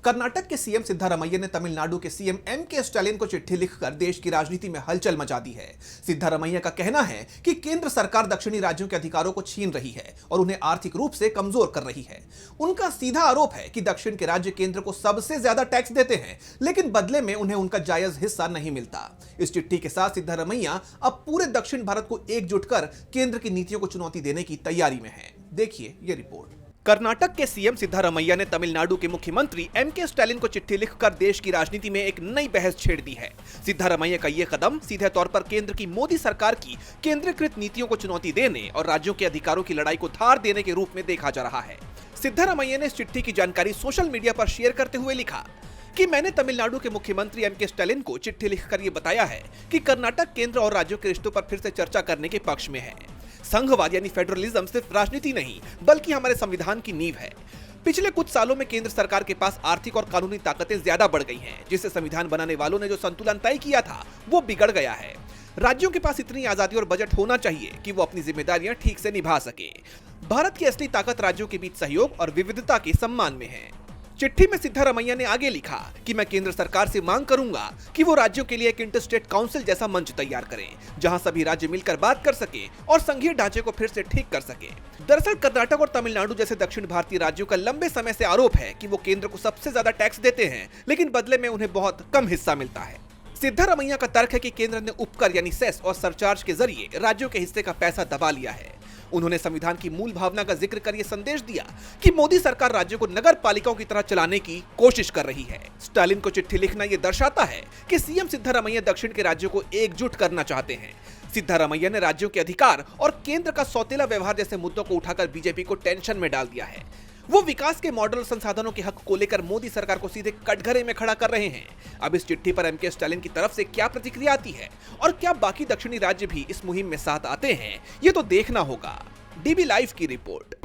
कर्नाटक के सीएम सिद्धारमैया ने तमिलनाडु के सीएम एम.के. स्टालिन को चिट्ठी लिखकर देश की राजनीति में हलचल मचा दी है। सिद्धारमैया का कहना है कि केंद्र सरकार दक्षिणी राज्यों के अधिकारों को छीन रही है और उन्हें आर्थिक रूप से कमजोर कर रही है। उनका सीधा आरोप है कि दक्षिण के राज्य केंद्र को सबसे ज्यादा टैक्स देते हैं, लेकिन बदले में उन्हें उनका जायज हिस्सा नहीं मिलता। इस चिट्ठी के साथ सिद्धारमैया अब पूरे दक्षिण भारत को एकजुट कर केंद्र की नीतियों को चुनौती देने की तैयारी में है। देखिए ये रिपोर्ट। कर्नाटक के सीएम सिद्धारमैया ने तमिलनाडु के मुख्यमंत्री एम.के. स्टालिन को चिट्ठी लिखकर देश की राजनीति में एक नई बहस छेड़ दी है। सिद्धारमैया का यह कदम सीधे तौर पर केंद्र की मोदी सरकार की केंद्रीकृत नीतियों को चुनौती देने और राज्यों के अधिकारों की लड़ाई को धार देने के रूप में देखा जा रहा है। सिद्धारमैया ने इस चिट्ठी की जानकारी सोशल मीडिया पर शेयर करते हुए लिखा कि मैंने तमिलनाडु के मुख्यमंत्री एम.के. स्टालिन को चिट्ठी लिखकर यह बताया है कि कर्नाटक केंद्र और राज्यों के रिश्तों पर फिर से चर्चा करने के पक्ष में है। संघवाद यानी फेडरलिज्म सिर्फ राजनीति नहीं बल्कि हमारे संविधान की नींव है। पिछले कुछ सालों में केंद्र सरकार के पास आर्थिक और कानूनी ताकतें ज्यादा बढ़ गई हैं, जिससे संविधान बनाने वालों ने जो संतुलन तय किया था वो बिगड़ गया है। राज्यों के पास इतनी आजादी और बजट होना चाहिए कि वो अपनी जिम्मेदारियां ठीक से निभा सके। भारत की असली ताकत राज्यों के बीच सहयोग और विविधता के सम्मान में है। चिट्ठी में सिद्धारमैया ने आगे लिखा कि मैं केंद्र सरकार से मांग करूंगा कि वो राज्यों के लिए एक इंटरस्टेट काउंसिल जैसा मंच तैयार करें, जहां सभी राज्य मिलकर बात कर सके और संघीय ढांचे को फिर से ठीक कर सके। दरअसल कर्नाटक और तमिलनाडु जैसे दक्षिण भारतीय राज्यों का लंबे समय से आरोप है कि वो केंद्र को सबसे ज्यादा टैक्स देते हैं, लेकिन बदले में उन्हें बहुत कम हिस्सा मिलता है। सिद्धारमैया का तर्क है कि केंद्र ने उपकर यानी सेस और सरचार्ज के जरिए राज्यों के हिस्से का पैसा दबा लिया है। उन्होंने संविधान की मूल भावना का जिक्र कर यह संदेश दिया कि मोदी सरकार राज्यों को नगर पालिकाओं की तरह चलाने की कोशिश कर रही है। स्टालिन को चिट्ठी लिखना यह दर्शाता है कि सीएम सिद्धारमैया दक्षिण के राज्यों को एकजुट करना चाहते हैं। सिद्धारमैया ने राज्यों के अधिकार और केंद्र का सौतेला व्यवहार जैसे मुद्दों को उठाकर बीजेपी को टेंशन में डाल दिया है। वो विकास के मॉडल और संसाधनों के हक को लेकर मोदी सरकार को सीधे कटघरे में खड़ा कर रहे हैं। अब इस चिट्ठी पर एम.के. स्टालिन की तरफ से क्या प्रतिक्रिया आती है और क्या बाकी दक्षिणी राज्य भी इस मुहिम में साथ आते हैं, ये तो देखना होगा। डीबी लाइव की रिपोर्ट।